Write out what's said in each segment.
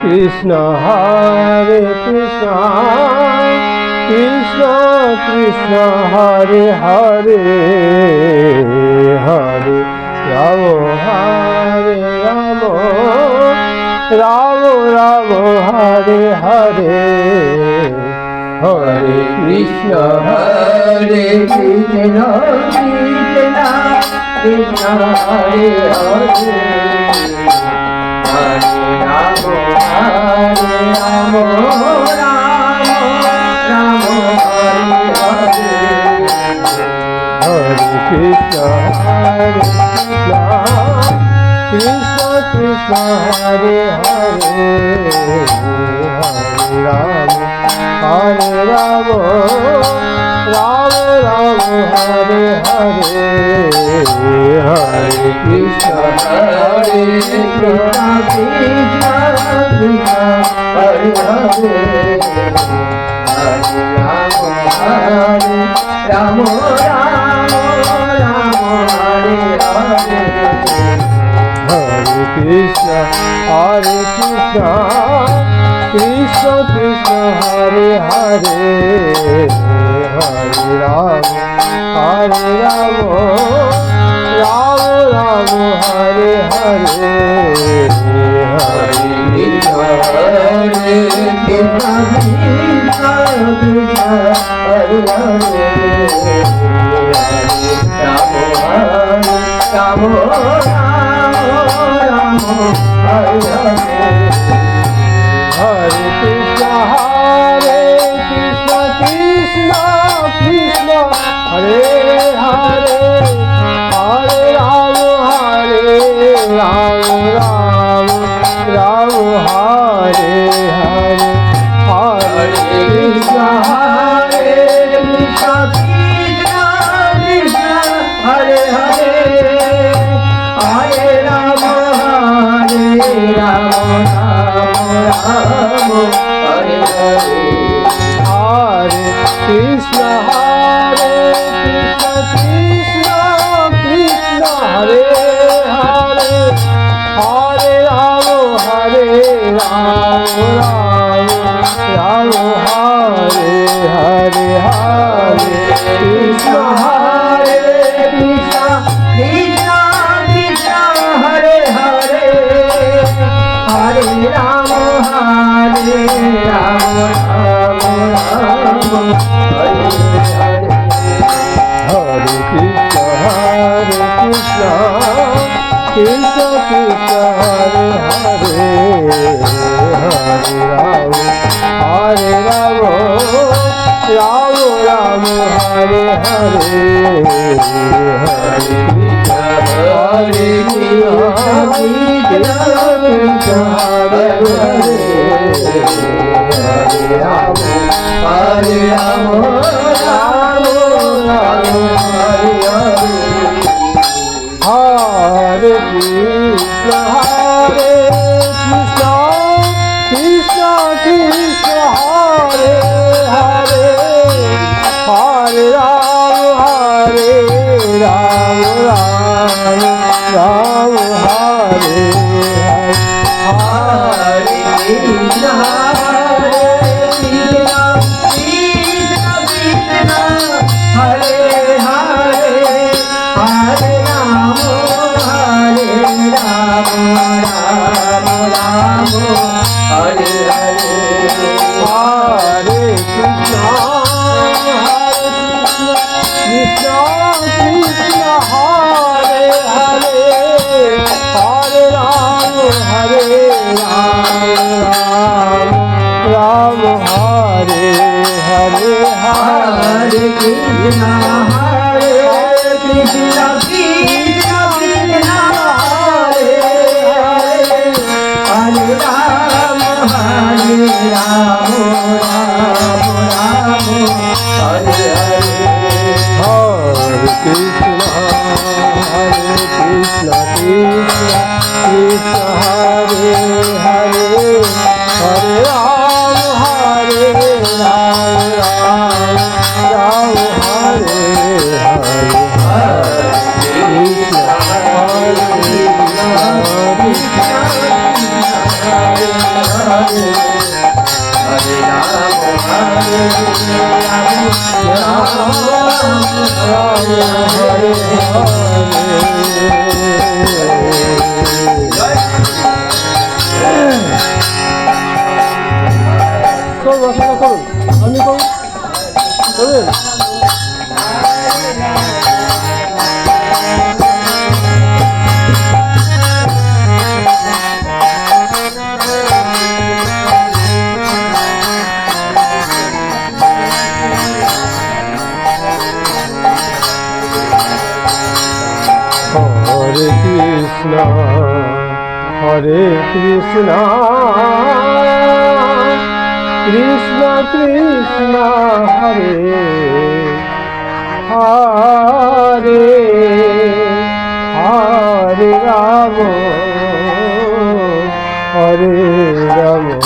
কৃষ্ণ হরে কৃষ্ণ কৃষ্ণ কৃষ্ণ হরে হরে হরে রাম হরে রাম রাম রাম হরে হরে হরে কৃষ্ণ হরে কৃষ্ণ কৃষ্ণ কৃষ্ণ হরে হরে হরে রাম রাম রাম হরে হরে হরে কৃষ্ণ হরে কৃষ্ণ কৃষ্ণ হরে হরে হরে রাম রাম রাম রাম হরে হরে হরে কৃষ্ণ হরে কৃষ্ণ কৃষ্ণ কৃষ্ণ হরে হরে হরে রাম রাম রাম হরে হরে হরে কৃষ্ণ কৃষ্ণ কৃষ্ণ হরে হরে হরে রাম রাম রাম রাম হরে হরে হরে কৃষ্ণ হরে কৃষ্ণ কৃষ্ণ কৃষ্ণ হরে হরে রাম রাম রাম রাম হরে হরে হরে কৃষ্ণ কৃষ্ণ কৃষ্ণ হরে হরে হরে রাম রাম রাম হরে হরে হরে কৃষ্ণ হরে কৃষ্ণ কৃষ্ণ কৃষ্ণ হরে হরে হরে রাম রাম রাম হরে হরে হরে কৃষ্ণ কৃষ্ণ কৃষ্ণ হরে হরে হরে রাম রাম হরে হরে হরে কৃষ্ণ হরে কৃষ্ণ কৃষ্ণ কৃষ্ণ হরে হরে হরে রাম রাম রাম হরে হরে হরে কৃষ্ণ কৃষ্ণ কৃষ্ণ হরে হরে হরে রাম রাম রাম হরে হরে হরে হরে কৃষ্ণ কৃষ্ণ কৃষ্ণ হরে হরে হরে রাম রাম রাম হরে হরে হরে কৃষ্ণ কৃষ্ণ কৃষ্ণ হরে হরে হরে রাম রাম হরে হরে কৃষ্ণ হরে কৃষ্ণ কৃষ্ণ কৃষ্ণ হরে হরে হরে রাম রাম রাম হরে হরে হরে কৃষ্ণ কৃষ্ণ কৃষ্ণ হরে হরে হরে রাম রাম হরে হরে হরে কৃষ্ণ হরে কৃষ্ণ কৃষ্ণ কৃষ্ণ হরে হরে হরে রাম রাম রাম হরে হরে হরে কৃষ্ণ কৃষ্ণ কৃষ্ণ হরে হরে হরে রাম রাম হরে হরে হরে কৃষ্ণ করুন রচনা করুন আপনি করুন করবেন Hare Krishna, Hare Krishna, Krishna Krishna, Hare Hare, Hare Rama, Hare Rama,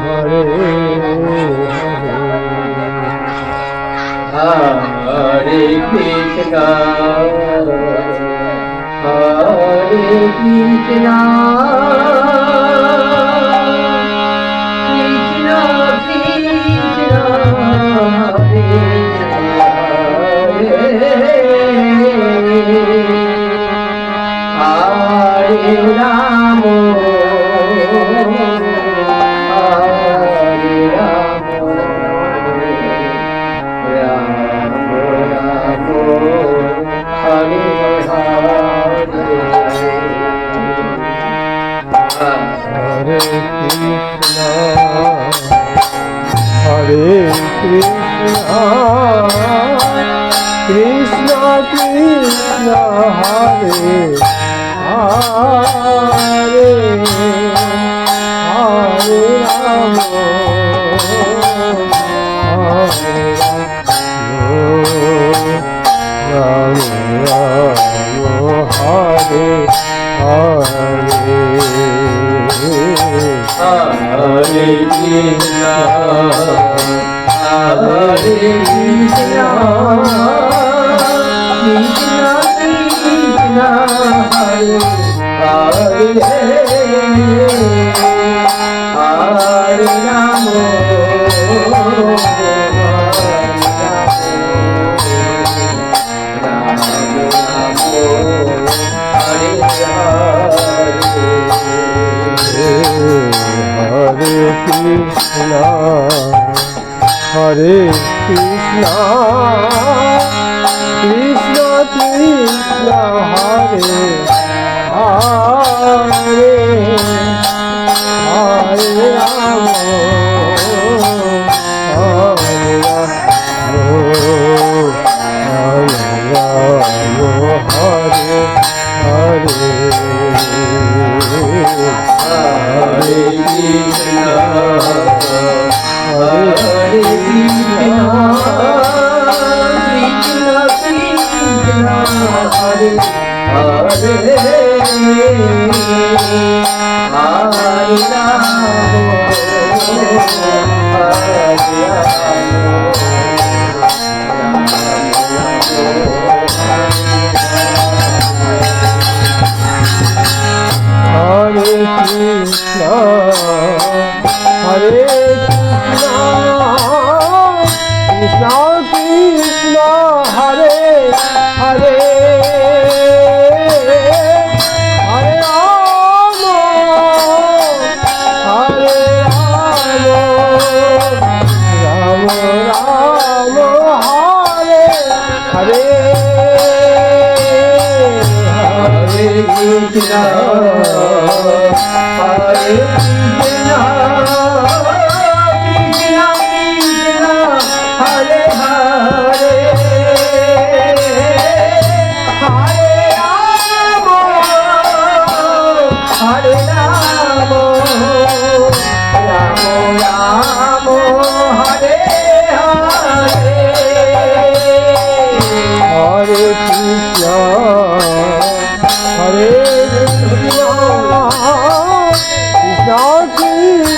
Hare Hare Krishna, Hare Krishna, Krishna Krishna, Hare Hare Rama, Hare Rama, Hare Krishna, Hare Krishna, Krishna Krishna, Hare Hare, Hare Rama, Hare Rama, Rama Hare Hare. Hare Krishna, Hare Krishna, Krishna Krishna, Hare Hare, Hare Rama, Hare Krishna, Hare Krishna, Krishna Krishna, Hare Hare, Hare Rama, Hare Rama, Hare Hare. Hare Krishna, Hare Krishna, Krishna Krishna, Hare Hare, Hare Rama, Hare Hare Krishna, Hare Krishna, Krishna Krishna, Hare Hare, Hare Rama, Hare Rama, Rama Rama, Hare Hare. Hare Krishna, Hare Krishna, Krishna Krishna, Hare Hare, Hare Rama, Hare Rama, Rama Rama, Hare Hare. Hare Krishna, Hare Krishna, Krishna Krishna,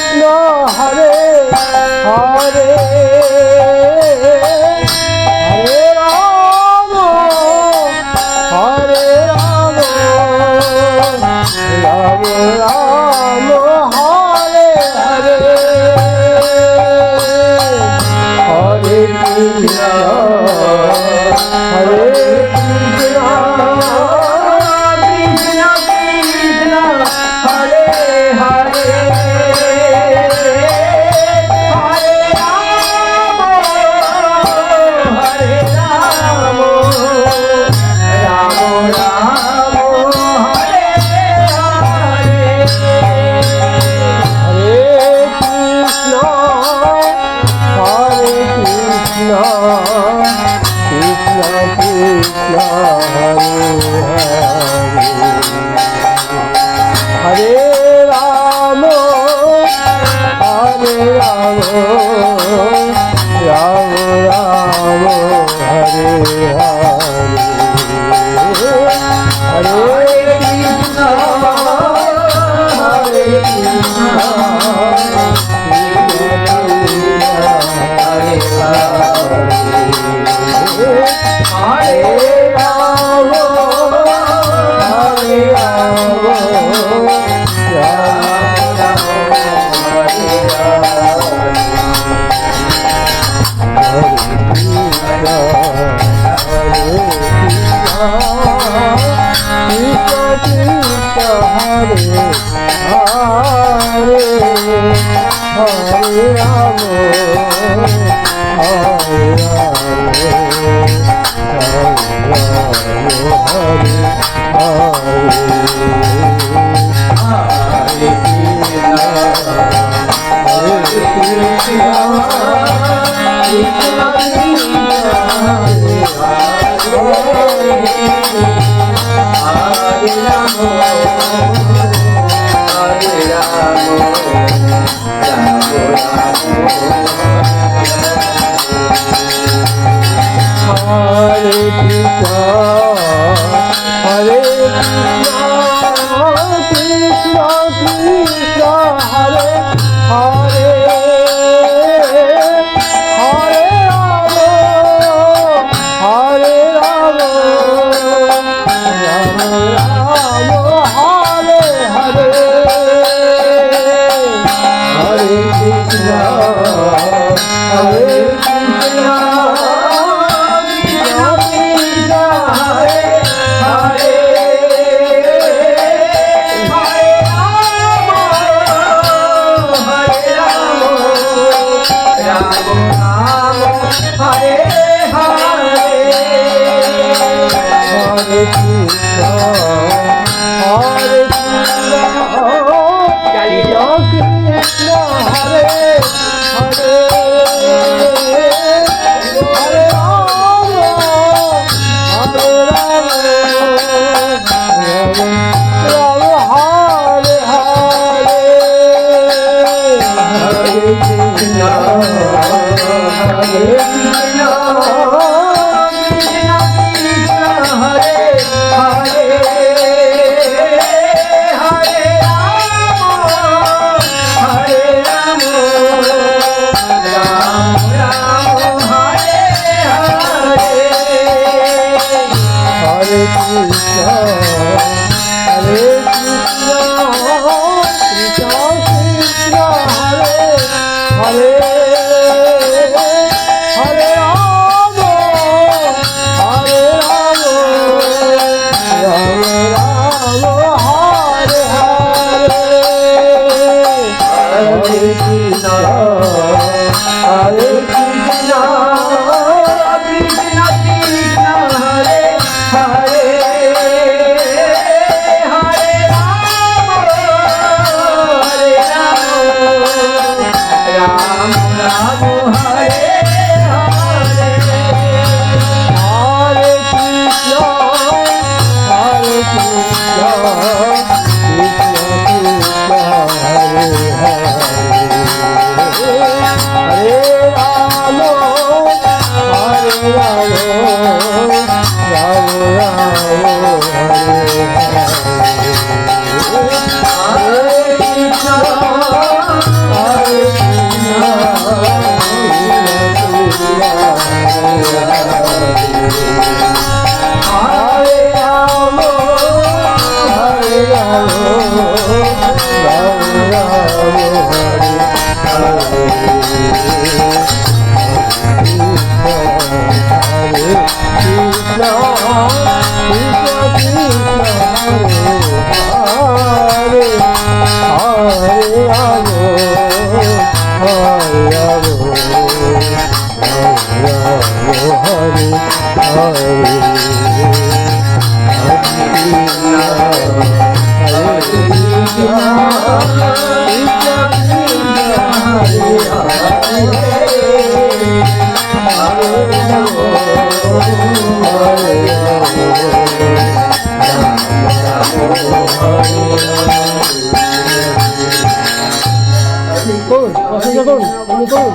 করুন, বন্ধ করুন।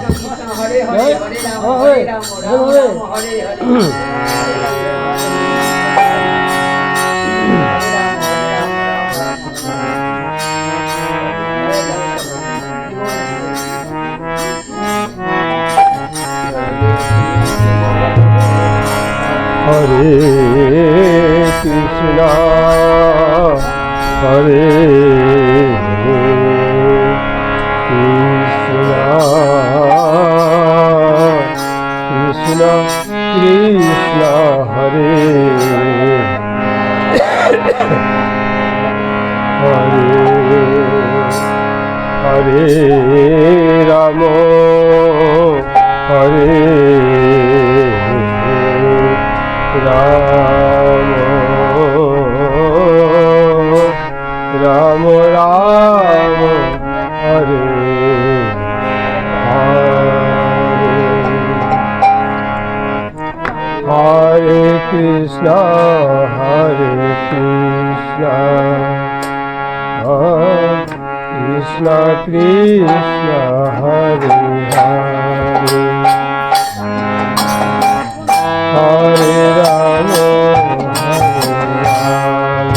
হরে হরে হরে রাম হ্যাঁ, হরে রাম রাম হরে। রাম হরে হরে हरे कृष्णा हरे कृष्णा कृष्णा कृष्णा हरे हरे हरे राम हरे Ram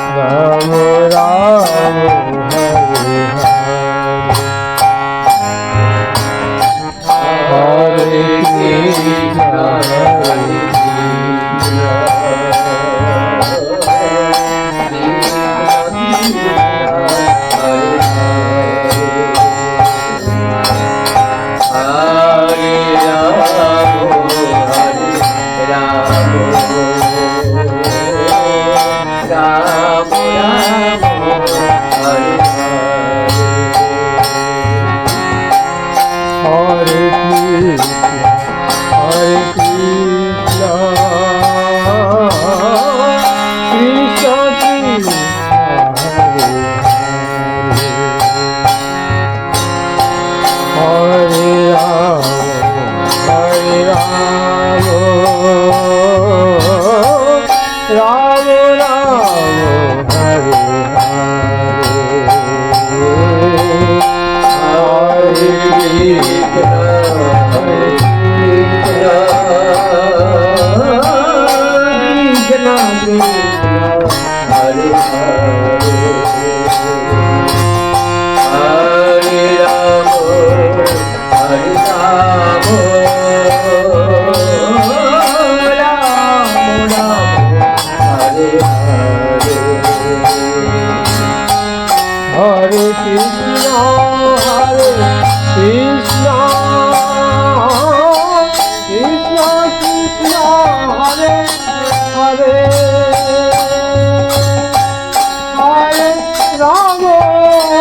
Ram Ram Hare Hare Hare Krishna Krishna Krishna Hare Hare Hare Ram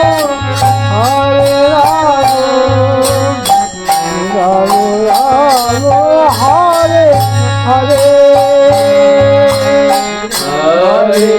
Ram Ram Hare Hare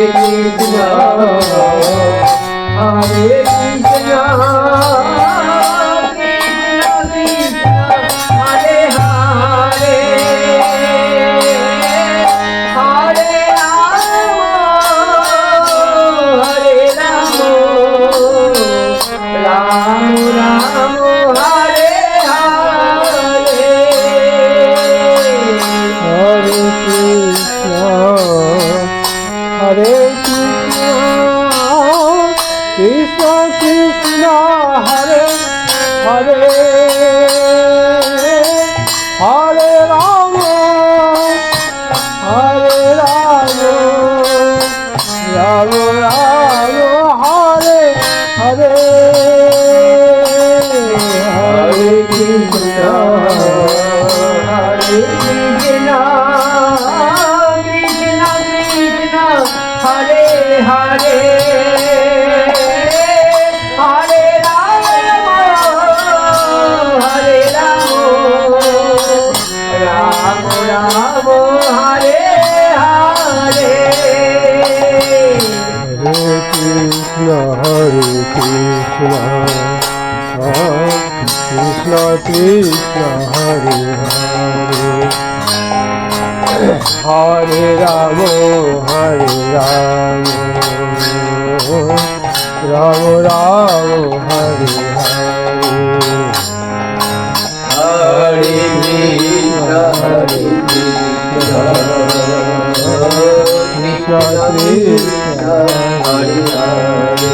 Krishna Krishna Hare Hare Hare Ramo Hare Ramo Ram Ram Hare Hare Hare Krishna, Krishna Krishna, Hare Hare,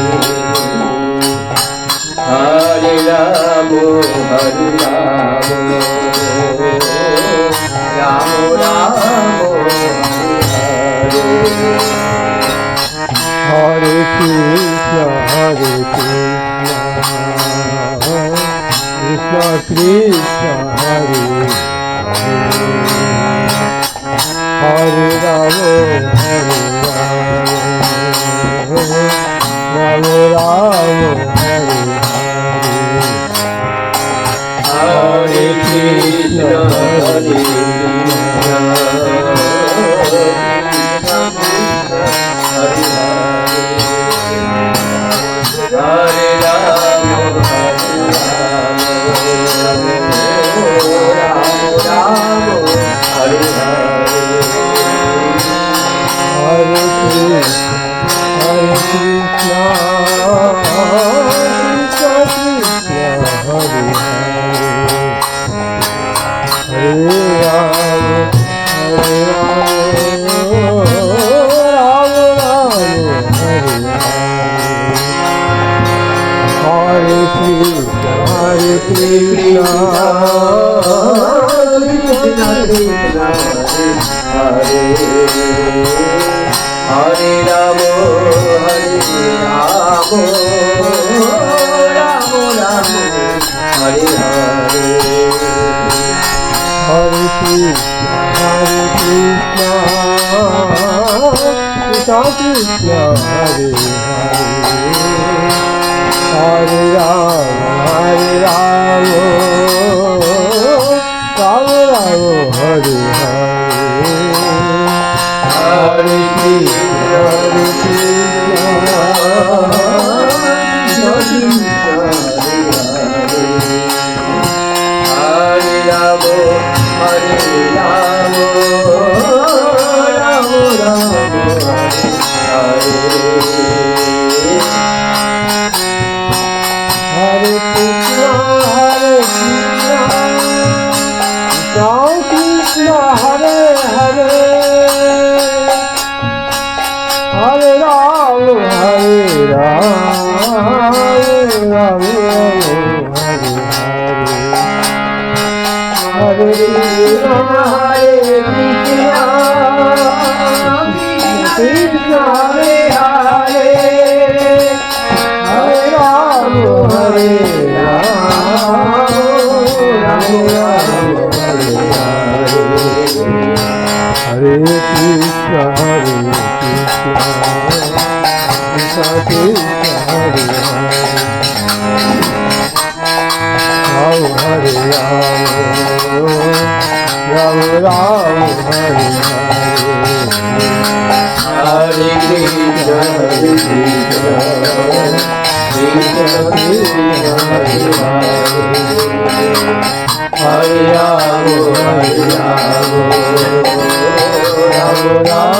Hare Rama, Hare Rama, Rama Rama, Hare Hare Krishna, Krishna Krishna, Hare Hare, Hare Rama, Rama Rama, Hare Krishna, Hare Krishna, Hare Hare, Hare Rama, Hare Rama, Rama Rama, Hare Hare Krishna, Krishna Krishna, Hare Hare, Hare Rama, Rama Rama, Hare Krishna, Krishna Krishna, Hare Hare Rama, Hare Rama, Rama Rama, Hare Hare, Hare Krishna, Krishna Krishna, Hare Hare, Hare Rama, Rama Rama, Hare Hare, Hare Krishna, Hare Rama, Hare Rama, Rama Rama, Hare Hare Krishna, Krishna Hare Hare, Hare Rama, Rama Hare Hare, Hare Krishna, Hare Hare, Hare Rama, Hare Hare Krishna, Krishna Krishna, Hare Hare, Rama Rama, Hare Hare Krishna, Krishna Krishna, Hare Rama, Hare Rama, Rama Rama,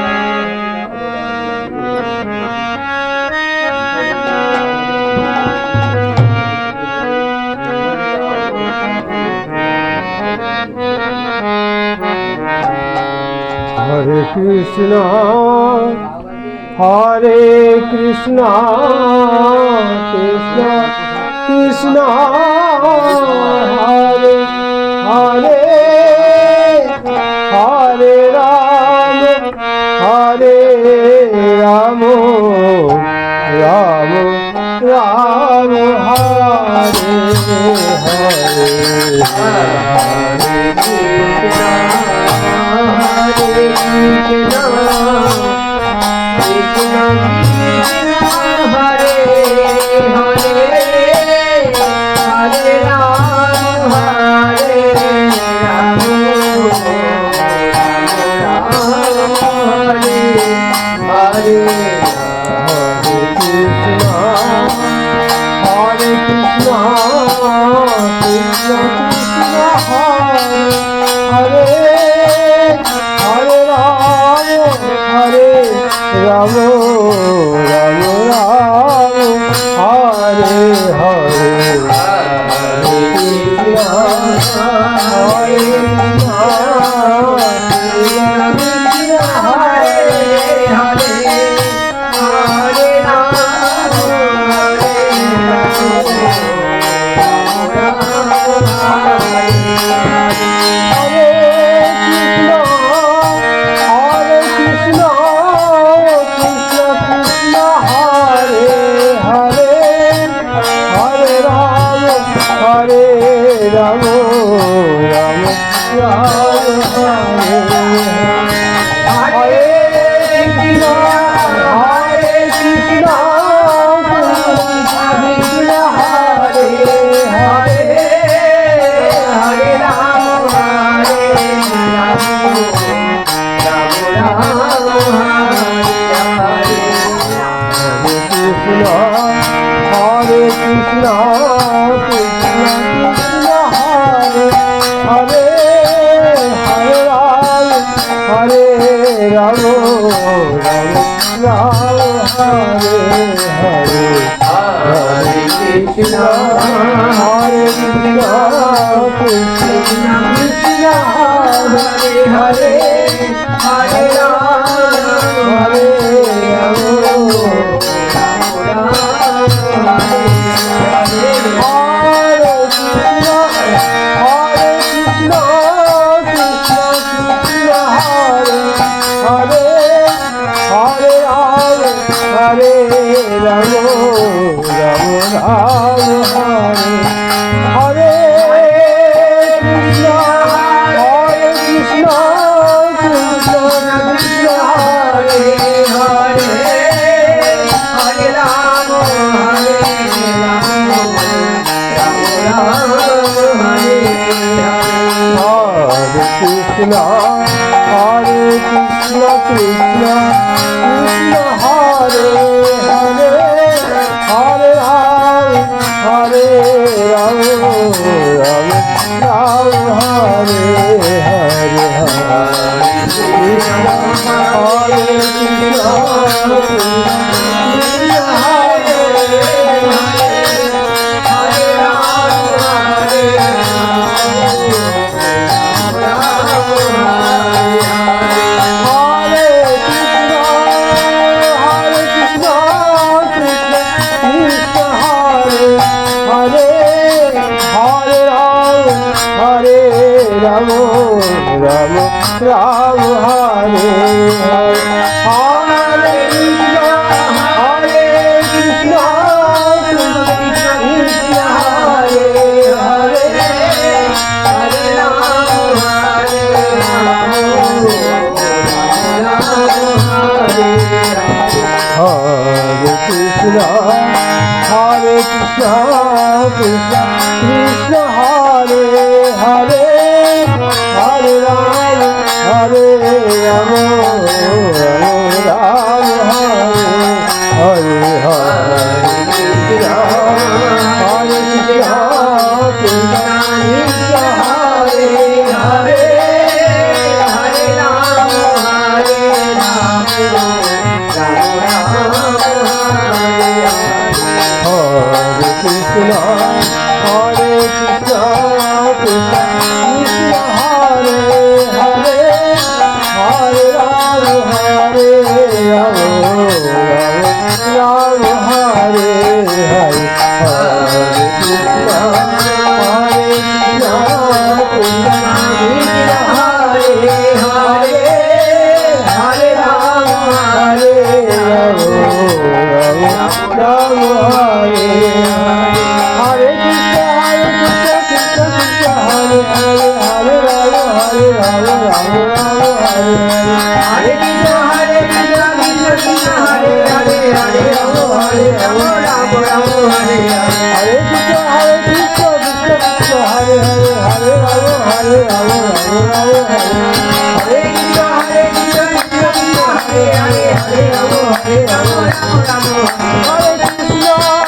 Hare Hare Krishna, Hare Krishna, Krishna Krishna, Hare Hare, Hare Rama, Hare Rama, Rama Rama, Hare Hare Krishna, Hare Krishna, Krishna Krishna, Hare Hare Rama, Hare Rama, Rama Rama, Hare Hare. Hare Krishna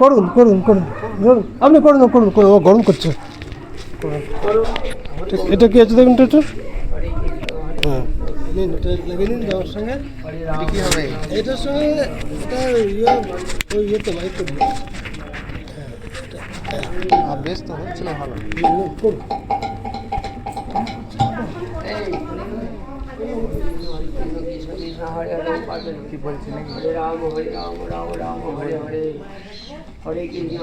করুন করুন করুন করুন। আপনি করুন করুন করুন ও গরম করছে করুন। ঠিক, এটা কি আছে দেখুন তো একটু হ্যাঁ নিন এটা লাগিয়ে নিন যাওয়ার সঙ্গে কি হবে এটার সঙ্গে এটা ইয়ে ওই ইয়েতে লাইট করবে বেশ তো হচ্ছে না ভালো করুন কি বলছি নাকি হরে রাম রাম রাম হরে হরে হরে কৃষ্ণ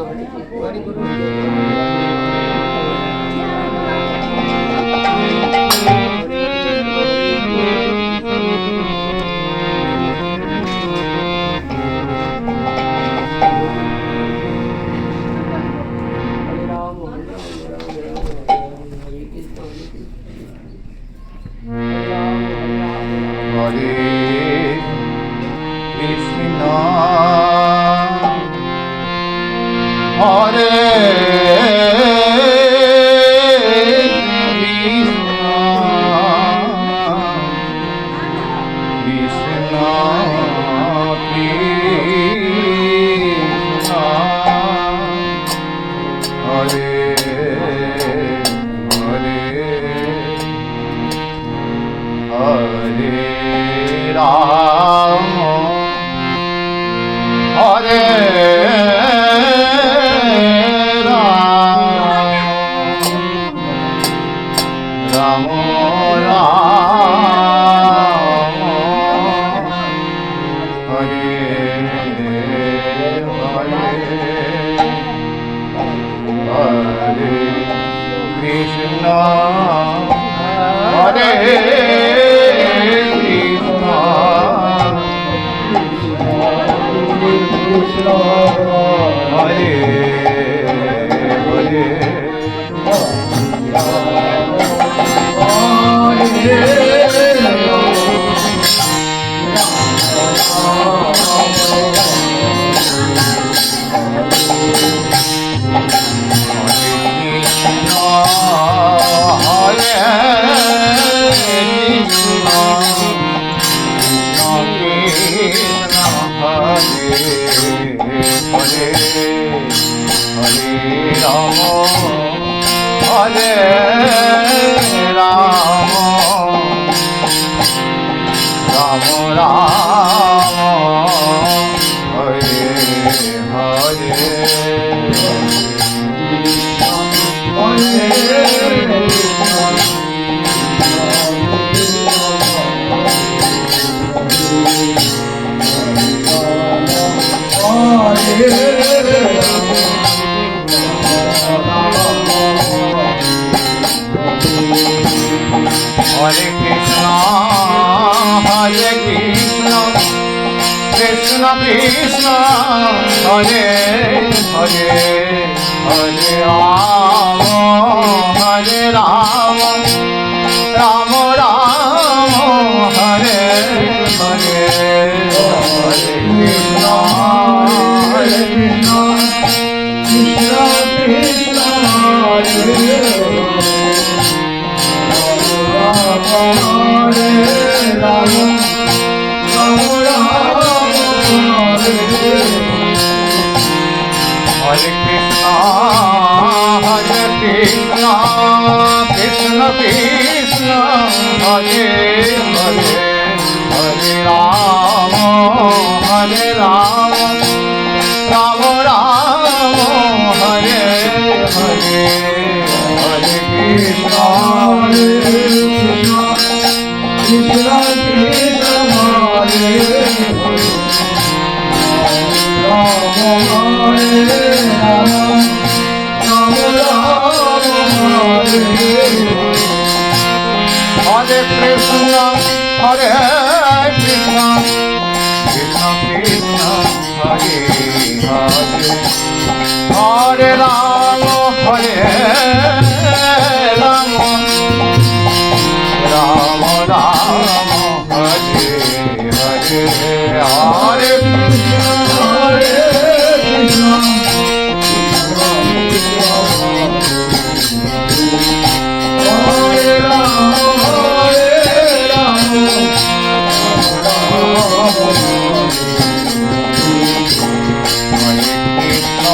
হরে কৃষ্ণ হরে রাম হরে কৃষ্ণ হরে রাম হরে কৃষ্ণ হরে কৃষ্ণ কৃষ্ণ হরে হরে হরে রাম হরে রাম রাম হরে হরে কৃষ্ণ হরে Krishna Hare Hare Hare Krishna Krishna Hare Hare Hare Rama Hare Rama Rama Rama Hare Hare Hare Krishna Hare Krishna Krishna Krishna Hare Rama Hare Krishna, Hare Krishna, Krishna Krishna, Hare Hare, Hare Rama, Hare Rama, Rama Rama, Hare Hare, Hare Krishna, Hare Krishna, Krishna Krishna, Hare Hare. Hare Krishna, Hare Krishna, Krishna Krishna, Hare Hare, Hare Rama, Hare Rama, Rama Rama, Hare Hare, Hare Krishna, Hare Krishna, Hare Rama, Hare Rama, Hare Krishna,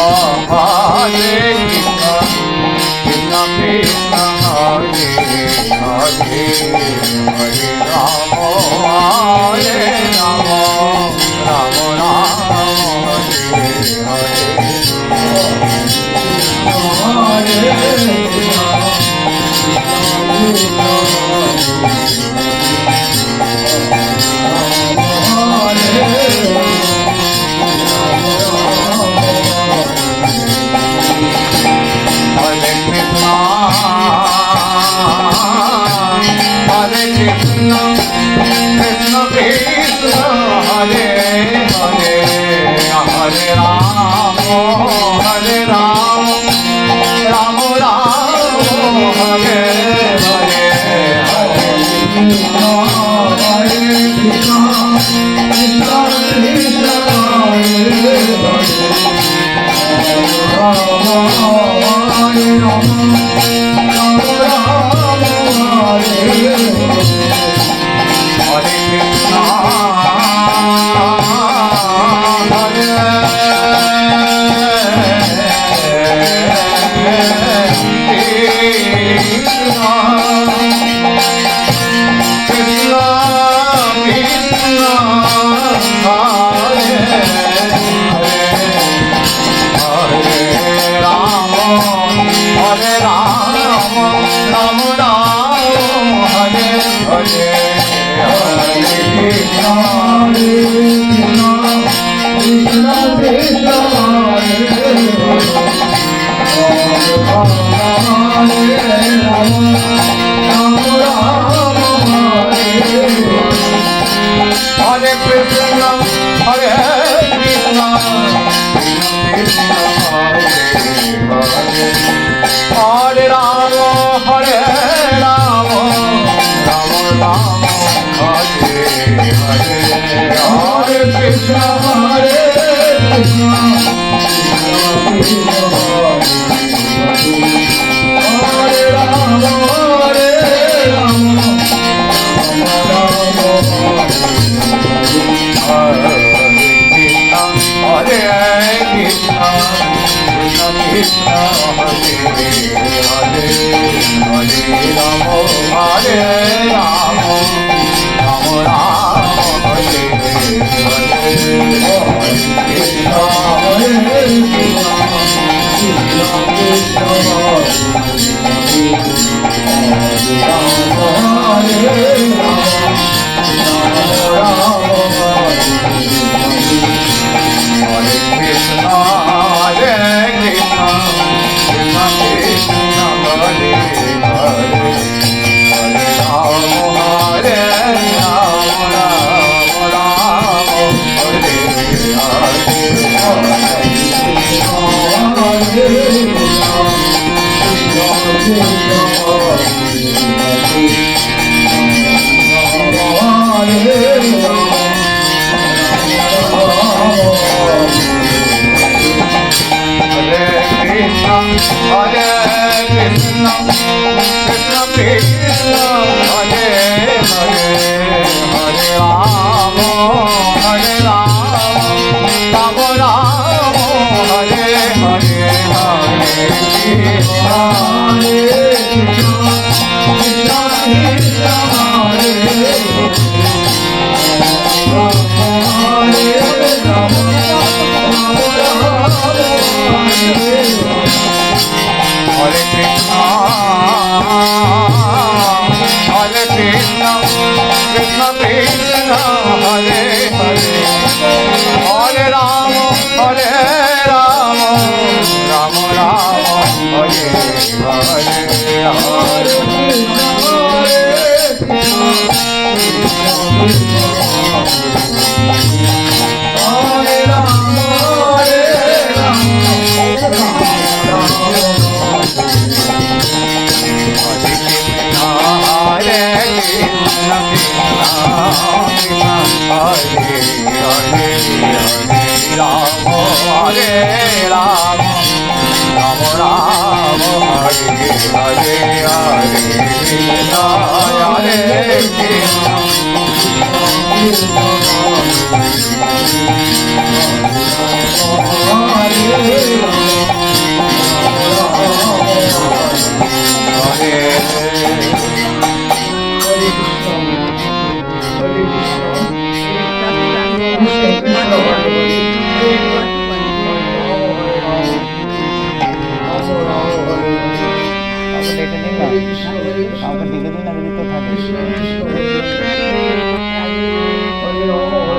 দীর্ঘদিন আগে দিতে থাকে।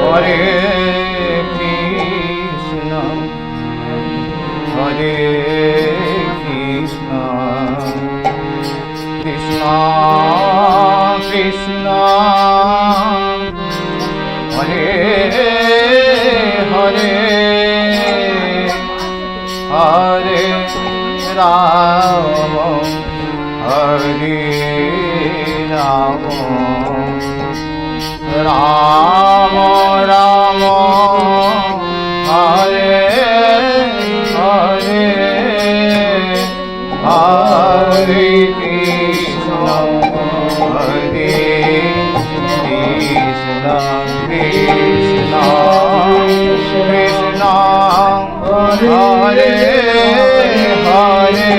হরে কৃষ্ণ হরে কৃষ্ণ কৃষ্ণ কৃষ্ণ হরে হরে হরে রাম হরে রাম রাম রাম হরে হরে হরে কৃষ্ণ হরে কৃষ্ণ কৃষ্ণ কৃষ্ণ হরে হরে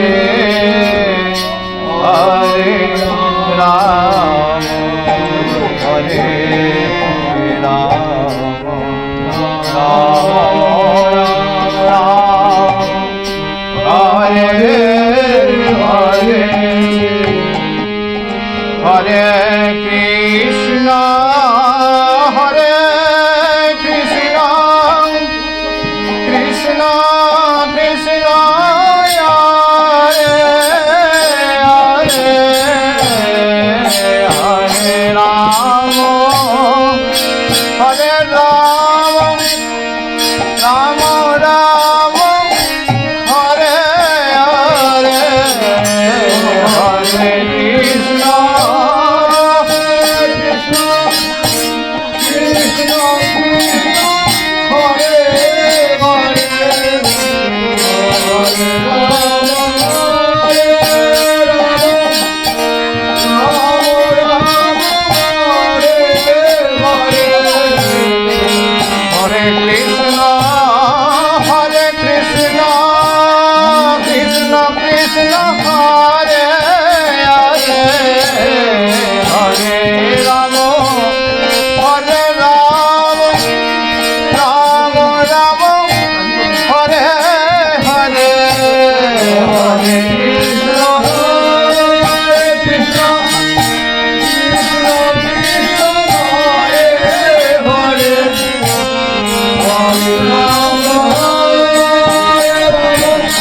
হরে রাম হরে রাম রাম রাম হরে হরে হরে কৃষ্ণ হরে কৃষ্ণ কৃষ্ণ কৃষ্ণ হরে হরে হরে রাম হরে রাম রাম রাম হরে হরে হরে কৃষ্ণ কৃষ্ণ কৃষ্ণ হরে হরে হরে রাম হরে রাম রাম হরে হরে হরে কৃষ্ণ কৃষ্ণ কৃষ্ণ হরে হরে হরে রাম রাম রাম হরে হরে হরে কৃষ্ণ কৃষ্ণ কৃষ্ণ কৃষ্ণ হরে হরে হরে রাম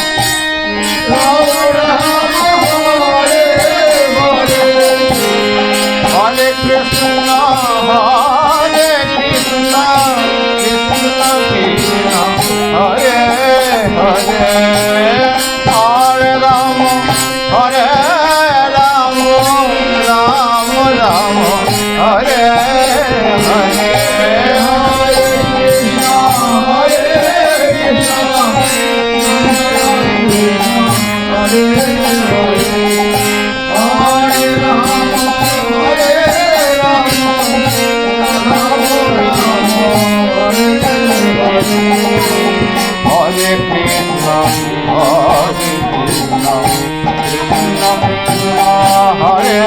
রাম রাম হরে হরে হরে কৃষ্ণ কৃষ্ণ কৃষ্ণ হরে হরে হরে রাম রাম রাম হরে হরে হরে কৃষ্ণ হরে কৃষ্ণ হরে হরে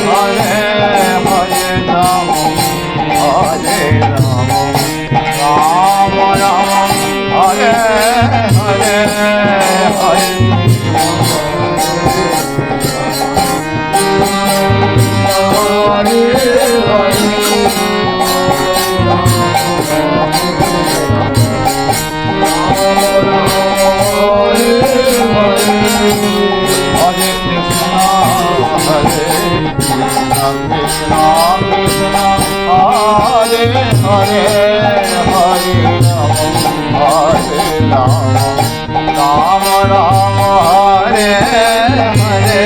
হরে রাম হরে রাম রাম রাম হরে হরে হরে কৃষ্ণ কৃষ্ণ কৃষ্ণ হরে হরে হরে রাম হরে রাম রাম রাম হরে হরে হরে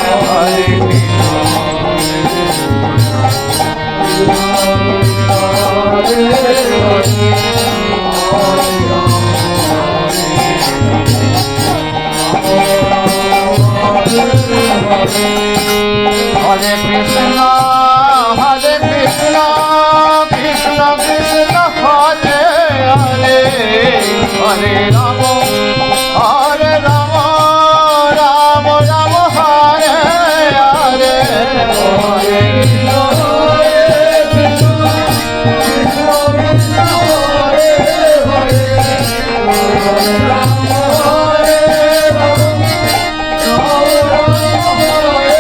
হরে কৃষ্ণ কৃষ্ণ কৃষ্ণ হরে হরে হরে রাম রাম রাম হরে হরে হরে হরে কৃষ্ণ কৃষ্ণ কৃষ্ণ হরে হরে হরে রাম রাম রাম হরে হরে হরে কৃষ্ণ কৃষ্ণ কৃষ্ণ হরে হরে হরে রাম হরে Ram Ram Ram Hare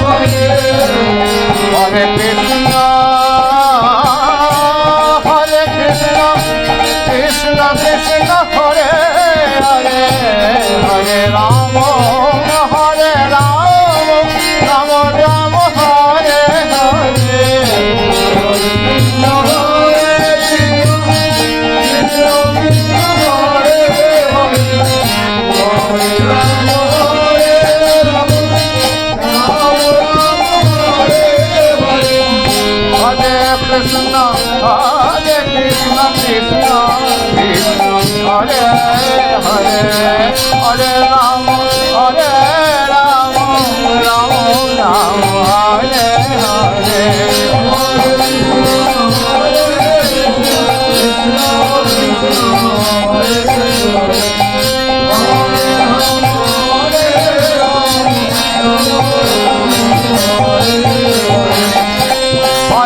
Hare Hare Krishna, Krishna Krishna Hare Hare, Hare Rama, Hare Rama, Rama Rama Hare Hare. Krishna Krishna Hare Hare, Hare Rama Hare Rama, Rama Rama Hare Hare.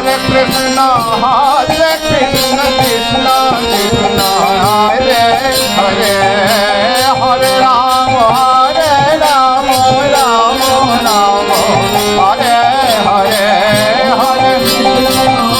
Hare Krishna, Krishna Krishna Hare Hare, Hare Rama, Hare Rama, Rama Rama Hare Hare. Hare Krishna, Krishna Krishna Hare Hare, Hare Rama, Rama Rama Hare Hare, Hare Hare Krishna,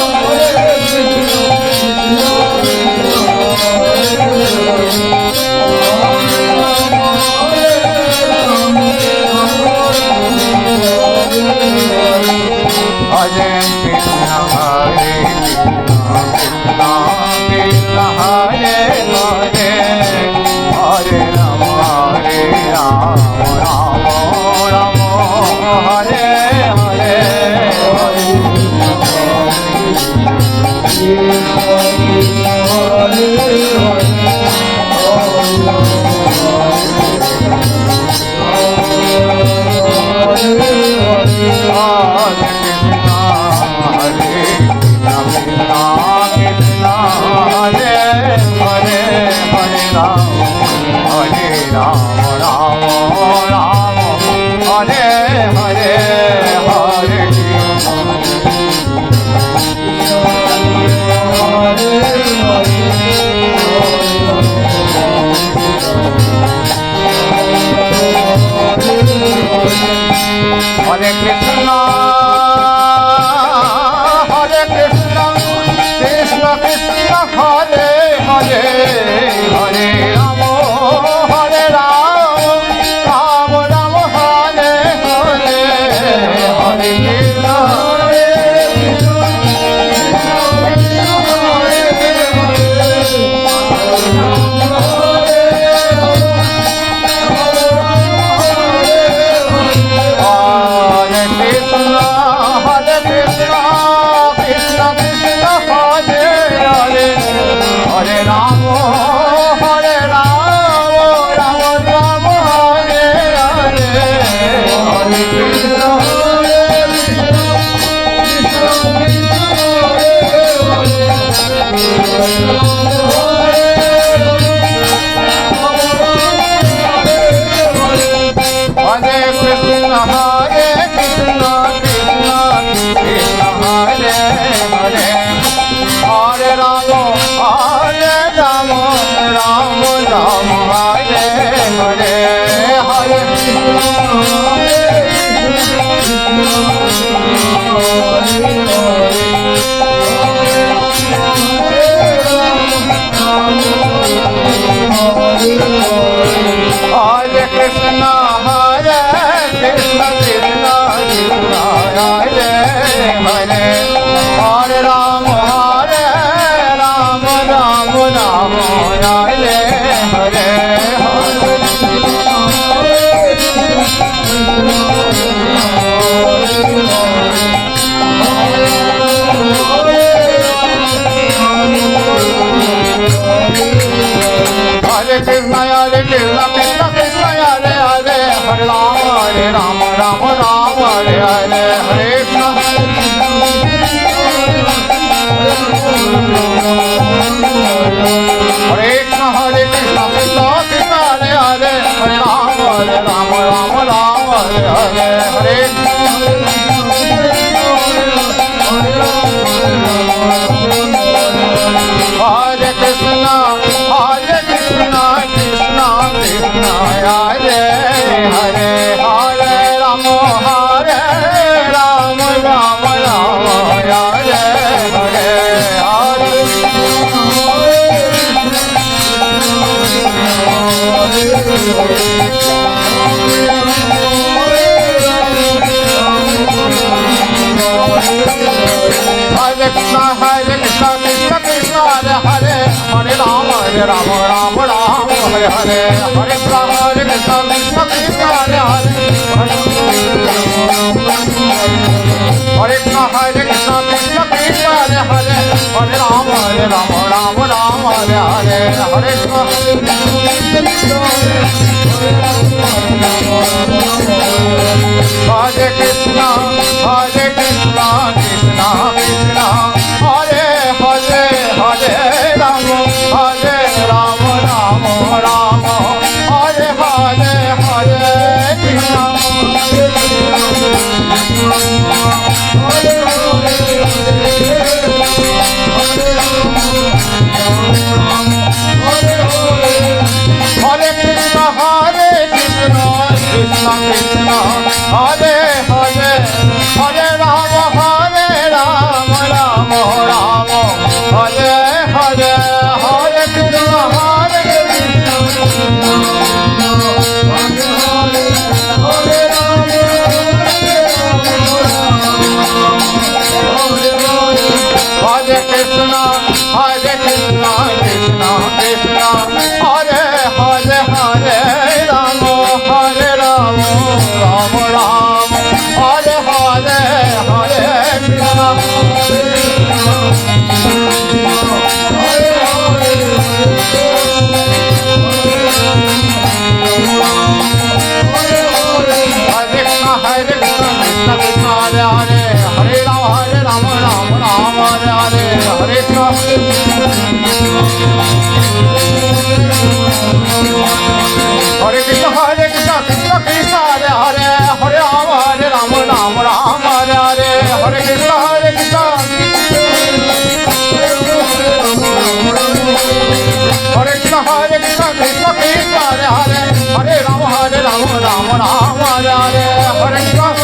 Krishna Krishna Hare Hare, Hare Rama, Rama Rama Hare Hare. Hare Krishna, Krishna Krishna Hare Hare, Hare Rama, Hare Rama, Rama Rama Hare Hare, Hare Krishna, Hare Rama, Hare Rama, Rama Rama Hare Hare, Hare Krishna, Hare Krishna, Krishna Krishna Hare Hare, Hare Rama, Hare Rama, Hare Krishna, Hare Krishna, Krishna Krishna Hare Hare, Hare Rama, Hare Rama, Rama Rama Hare Hare, Hare Krishna, Hare Krishna, Hare Krishna, Krishna Krishna Hare Hare, Hare Rama, Hare Rama, Rama Rama Hare Hare, Hare Krishna, Hare Krishna, Krishna Krishna Hare Hare, Hare Rama Rama Rama Hare Hare Hare Krishna Krishna Krishna Hare Hare Hare Krishna Krishna Krishna Hare Hare Hare Rama Rama Rama Hare Hare Hare Krishna Hare Krishna Krishna Krishna Hare Hare Hare Rama Rama Rama Hare Hare Hare Krishna Hare Krishna Krishna Krishna Hare Hare Hare Rama Rama Rama Hare Hare Hare Krishna Hare Krishna Krishna Krishna Hare Hare Hare Rama Rama Rama Hare Hare Hare Krishna Hare Krishna Krishna Krishna Hare Hare Hare Rama Rama Rama Hare Hare Hare Krishna Hare Krishna Krishna Krishna Hare Hare Hare Rama Rama Rama Hare Hare Hare Krishna Krishna Krishna Krishna Hare Hare Hare Rama Rama Rama Hare Hare Hare Krishna Hare